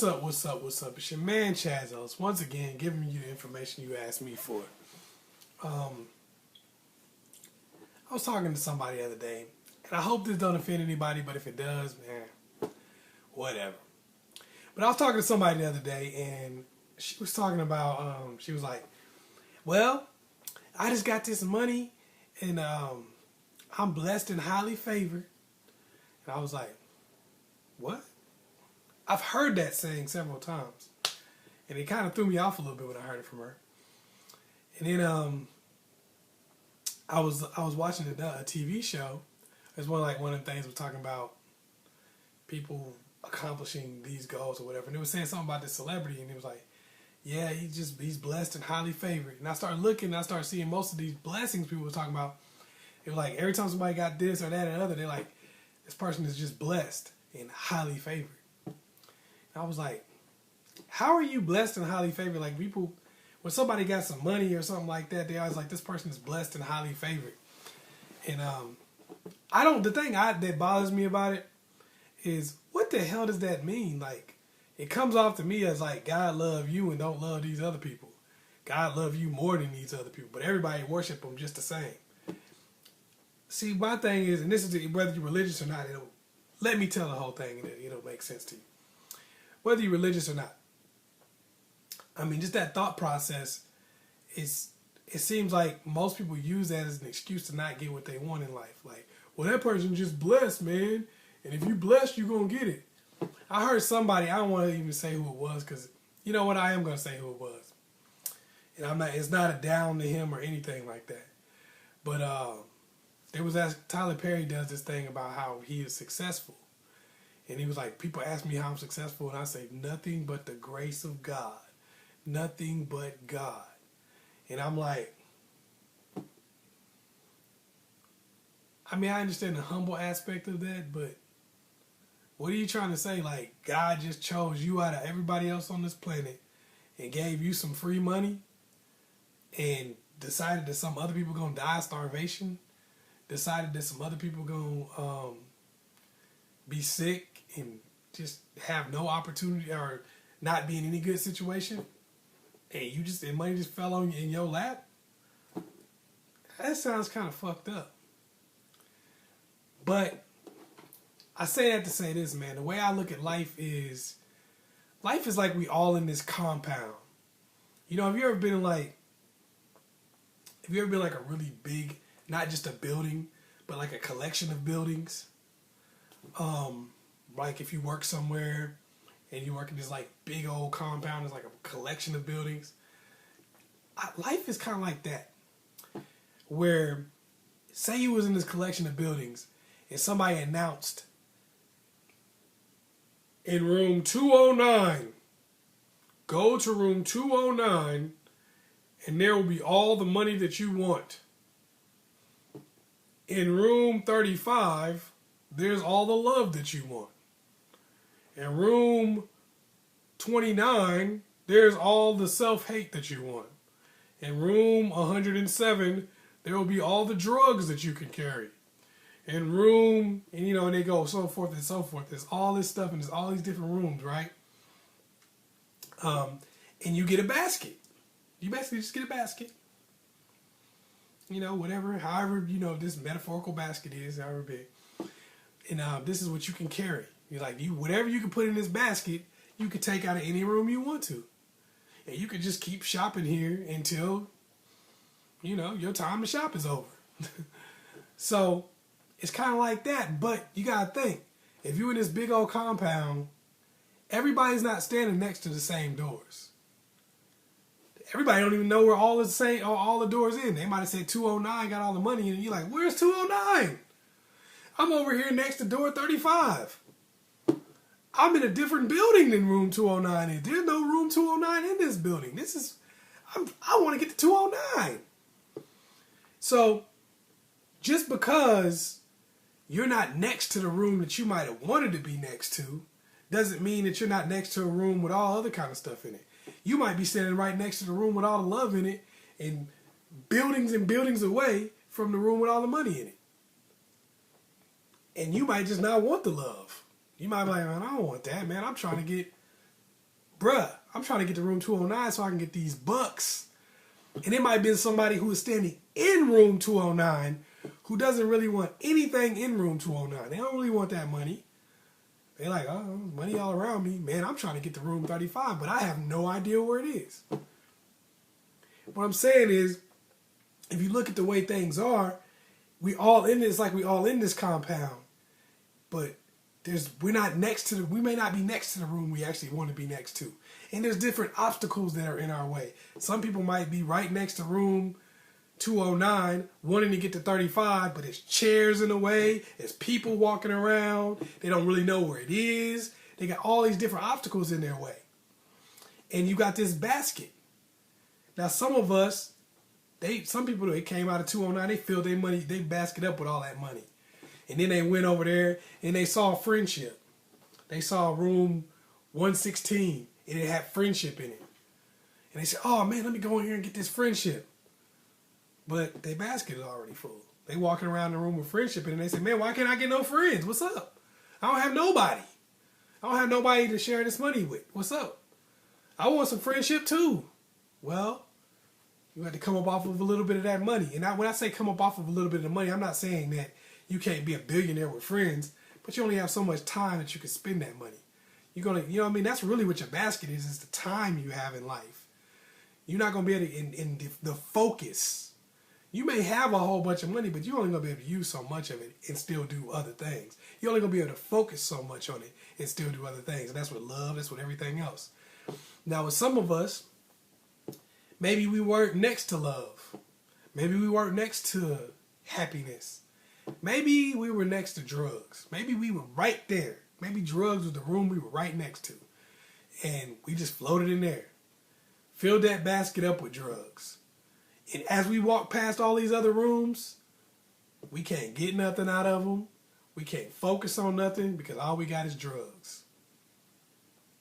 What's up, what's up, what's up? It's your man ChazzEllis, once again giving you the information you asked me for. I was talking to somebody the other day, and I hope this don't offend anybody, but if it does, man, whatever. But I was talking to somebody the other day, and she was talking about, she was like, well, I just got this money, and I'm blessed and highly favored. And I was like, what? I've heard that saying several times, and it kind of threw me off a little bit when I heard it from her. And then I was watching a TV show. It was one of the things was talking about people accomplishing these goals or whatever, and it was saying something about this celebrity, and it was like, yeah, he's blessed and highly favored. And I started looking, and I started seeing most of these blessings people were talking about. It was like every time somebody got this or that or other, they're like, this person is just blessed and highly favored. I was like, how are you blessed and highly favored? Like people, when somebody got some money or something like that, they always like, this person is blessed and highly favored. And the thing that bothers me about it is, what the hell does that mean? Like, it comes off to me as like, God love you and don't love these other people. God love you more than these other people, but everybody worship them just the same. See, my thing is, and this is whether you're religious or not, let me tell the whole thing and it'll make sense to you. Whether you're religious or not. I mean, just that thought process, it seems like most people use that as an excuse to not get what they want in life. Like, well, that person just blessed, man. And if you blessed, you're going to get it. I heard somebody, I don't want to even say who it was, because you know what, I am going to say who it was. And it's not a down to him or anything like that. But there was Tyler Perry does this thing about how he is successful. And he was like, people ask me how I'm successful, and I say, nothing but the grace of God. Nothing but God. And I'm like, I mean, I understand the humble aspect of that, but what are you trying to say? Like, God just chose you out of everybody else on this planet and gave you some free money and decided that some other people going to die of starvation, decided that some other people going to be sick and just have no opportunity or not be in any good situation, and money just fell on you in your lap? That sounds kind of fucked up. But I say that to say this, man. The way I look at life is like we all in this compound. You know, have you ever been like a really big, not just a building, but like a collection of buildings? Like if you work somewhere and you work in this like big old compound, it's like a collection of buildings. Life is kind of like that. Where, say you was in this collection of buildings and somebody announced, in room 209, go to room 209 and there will be all the money that you want. In room 35, there's all the love that you want. In room 29, there's all the self-hate that you want. In room 107, there will be all the drugs that you can carry. In room, and they go so forth and so forth. There's all this stuff and there's all these different rooms, right? And you get a basket. You basically just get a basket. Whatever, however, this metaphorical basket is, however big. And this is what you can carry. You're like, whatever you can put in this basket, you can take out of any room you want to. And you can just keep shopping here until, your time to shop is over. So, it's kind of like that. But you got to think, if you're in this big old compound, everybody's not standing next to the same doors. Everybody don't even know where all the doors in. They might have said 209 got all the money in, and you're like, where's 209? I'm over here next to door 35. I'm in a different building than room 209 is. There's no room 209 in this building. I want to get to 209. So, just because you're not next to the room that you might have wanted to be next to, doesn't mean that you're not next to a room with all other kind of stuff in it. You might be standing right next to the room with all the love in it and buildings away from the room with all the money in it. And you might just not want the love. You might be like, man, I don't want that, man. I'm trying to get bruh, I'm trying to get to room 209 so I can get these bucks. And it might have been somebody who is standing in room 209 who doesn't really want anything in room 209. They don't really want that money. They're like, oh, money all around me. Man, I'm trying to get to room 35, but I have no idea where it is. What I'm saying is, if you look at the way things are, we all in this, like we all in this compound, but we may not be next to the room we actually want to be next to. And there's different obstacles that are in our way. Some people might be right next to room 209 wanting to get to 35, but there's chairs in the way, there's people walking around, they don't really know where it is. They got all these different obstacles in their way. And you got this basket. Now some of us, some people, they came out of 209, they filled their money, they basket up with all that money. And then they went over there and they saw friendship. They saw room 116 and it had friendship in it. And they said, oh man, let me go in here and get this friendship. But their basket is already full. They walking around the room with friendship and they say, man, why can't I get no friends? What's up? I don't have nobody. I don't have nobody to share this money with. What's up? I want some friendship too. Well, you have to come up off of a little bit of that money. And when I say come up off of a little bit of the money, I'm not saying that you can't be a billionaire with friends, but you only have so much time that you can spend that money. You're gonna, you know what I mean? That's really what your basket is the time you have in life. You're not gonna be able to, in the focus. You may have a whole bunch of money, but you're only gonna be able to use so much of it and still do other things. You're only gonna be able to focus so much on it and still do other things. And that's with love, that's with everything else. Now with some of us, maybe we weren't next to love. Maybe we weren't next to happiness. Maybe we were next to drugs. Maybe we were right there. Maybe drugs was the room we were right next to. And we just floated in there. Filled that basket up with drugs. And as we walk past all these other rooms, we can't get nothing out of them. We can't focus on nothing because all we got is drugs.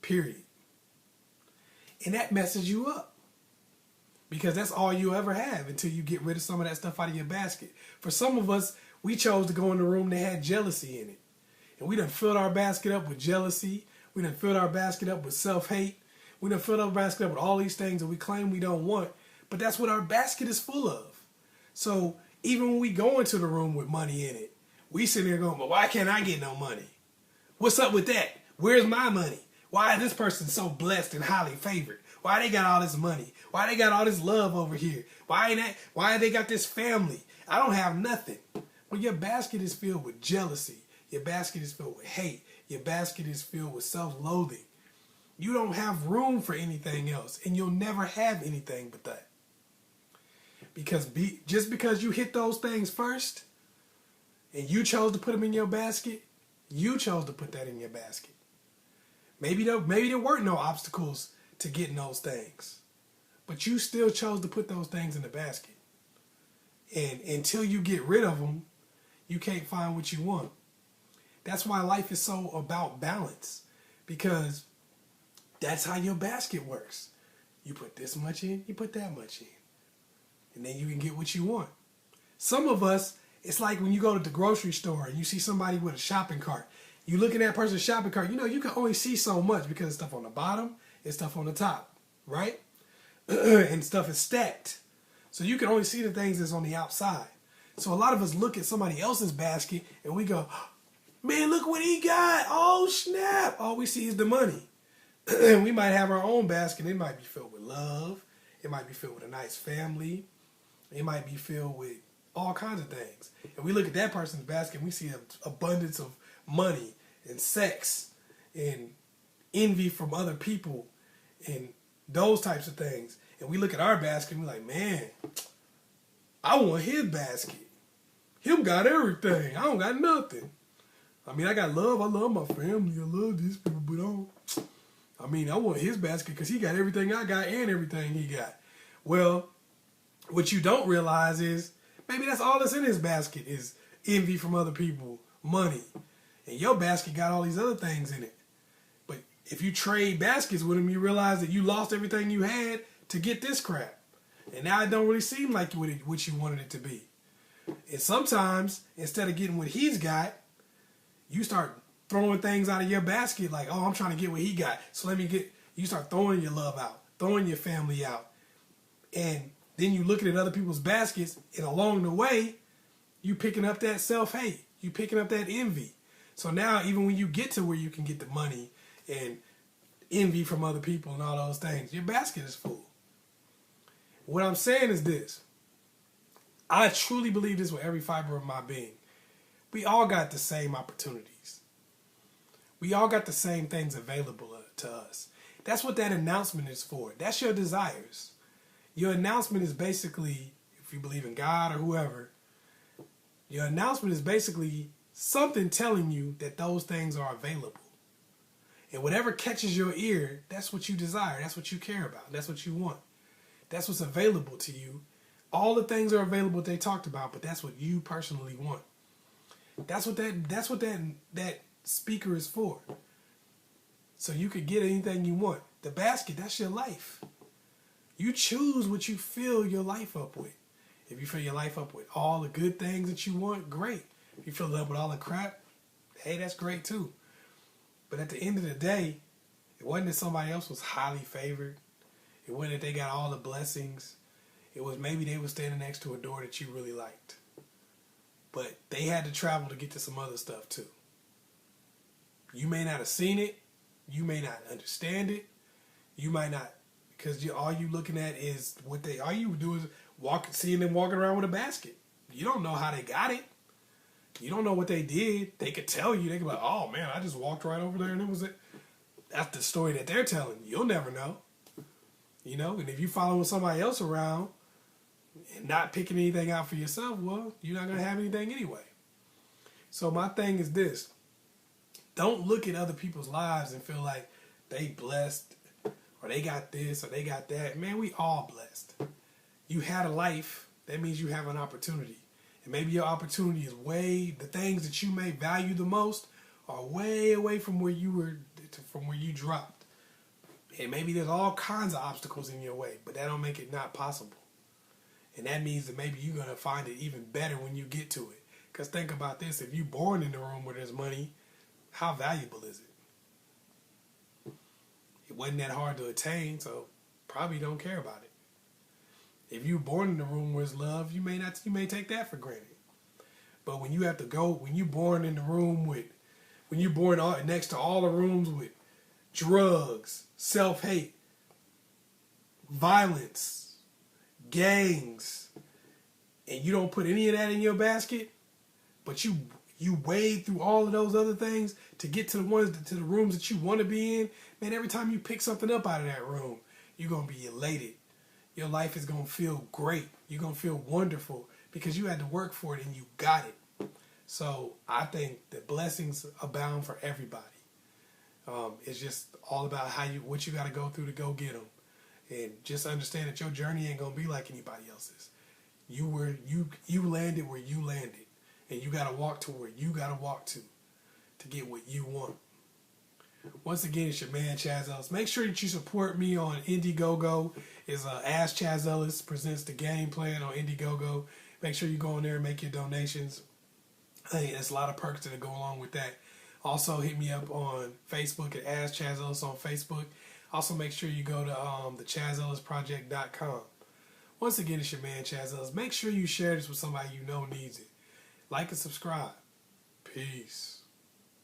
Period. And that messes you up. Because that's all you ever have until you get rid of some of that stuff out of your basket. For some of us, we chose to go in the room that had jealousy in it. And we done filled our basket up with jealousy. We done filled our basket up with self-hate. We done filled our basket up with all these things that we claim we don't want. But that's what our basket is full of. So even when we go into the room with money in it, we sit there going, but why can't I get no money? What's up with that? Where's my money? Why is this person so blessed and highly favored? Why they got all this money? Why they got all this love over here? Why they got this family? I don't have nothing. Well, your basket is filled with jealousy. Your basket is filled with hate. Your basket is filled with self-loathing. You don't have room for anything else, and you'll never have anything but that. Because just because you hit those things first, and you chose to put them in your basket, you chose to put that in your basket. Maybe there weren't no obstacles to getting those things, but you still chose to put those things in the basket. And until you get rid of them, you can't find what you want. That's why life is so about balance, because that's how your basket works. You put this much in, you put that much in, and then you can get what you want. Some of us, it's like when you go to the grocery store and you see somebody with a shopping cart. You look at that person's shopping cart, you know, you can only see so much because there's stuff on the bottom and stuff on the top, right? And stuff is stacked. So you can only see the things that's on the outside. So a lot of us look at somebody else's basket and we go, man, look what he got. Oh, snap. All we see is the money. And we might have our own basket. It might be filled with love. It might be filled with a nice family. It might be filled with all kinds of things. And we look at that person's basket and we see an abundance of money and sex and envy from other people and those types of things. And we look at our basket and we're like, man, I want his basket. Him got everything. I don't got nothing. I mean, I got love. I love my family. I love these people, but I want his basket because he got everything I got and everything he got. Well, what you don't realize is maybe that's all that's in his basket is envy from other people, money. And your basket got all these other things in it. But if you trade baskets with him, you realize that you lost everything you had to get this crap. And now it don't really seem like what you wanted it to be. And sometimes, instead of getting what he's got, you start throwing things out of your basket like, oh, I'm trying to get what he got. So let me get, You start throwing your love out, throwing your family out. And then you looking at other people's baskets, and along the way, you picking up that self-hate. You picking up that envy. So now, even when you get to where you can get the money and envy from other people and all those things, your basket is full. What I'm saying is this. I truly believe this with every fiber of my being. We all got the same opportunities. We all got the same things available to us. That's what that announcement is for. That's your desires. Your announcement is basically, if you believe in God or whoever, your announcement is basically something telling you that those things are available. And whatever catches your ear, that's what you desire. That's what you care about. That's what you want. That's what's available to you. All the things are available they talked about, but that's what you personally want. That's what that speaker is for. So you could get anything you want. The basket, that's your life. You choose what you fill your life up with. If you fill your life up with all the good things that you want, great. If you fill it up with all the crap, hey, that's great too. But at the end of the day, it wasn't that somebody else was highly favored. It wasn't that they got all the blessings. It was maybe they were standing next to a door that you really liked. But they had to travel to get to some other stuff too. You may not have seen it. You may not understand it. You might not, because all you looking at is all you do is seeing them walking around with a basket. You don't know how they got it. You don't know what they did. They could tell you. They could be like, oh man, I just walked right over there and it was it. That's the story that they're telling. You'll never know. You know, and if you following somebody else around and not picking anything out for yourself, well, you're not going to have anything anyway. So my thing is this. Don't look at other people's lives and feel like they blessed or they got this or they got that. Man, we all blessed. You had a life. That means you have an opportunity. And maybe your opportunity is the things that you may value the most are way away from where you dropped. And maybe there's all kinds of obstacles in your way, but that don't make it not possible. And that means that maybe you're going to find it even better when you get to it. Because think about this. If you're born in the room where there's money, how valuable is it? It wasn't that hard to attain, so probably don't care about it. If you're born in the room where there's love, you may take that for granted. But when you're born in the room when you're born next to all the rooms with drugs, self-hate, violence, gangs, and you don't put any of that in your basket, but you wade through all of those other things to get to the rooms that you want to be in, man, every time you pick something up out of that room, you're going to be elated. Your life is going to feel great. You're going to feel wonderful because you had to work for it and you got it. So I think that blessings abound for everybody. It's just all about what you got to go through to go get them. And just understand that your journey ain't going to be like anybody else's. You landed where you landed. And you got to walk to where you got to walk to get what you want. Once again, it's your man, Chazz Ellis. Make sure that you support me on Indiegogo. It's AskChazzEllis presents the game plan on Indiegogo. Make sure you go in there and make your donations. Hey, there's a lot of perks that go along with that. Also, hit me up on Facebook at AskChazzEllis on Facebook. Also, make sure you go to the ChazZellisProject.com. Once again, it's your man, Chazz Ellis. Make sure you share this with somebody you know needs it. Like and subscribe. Peace.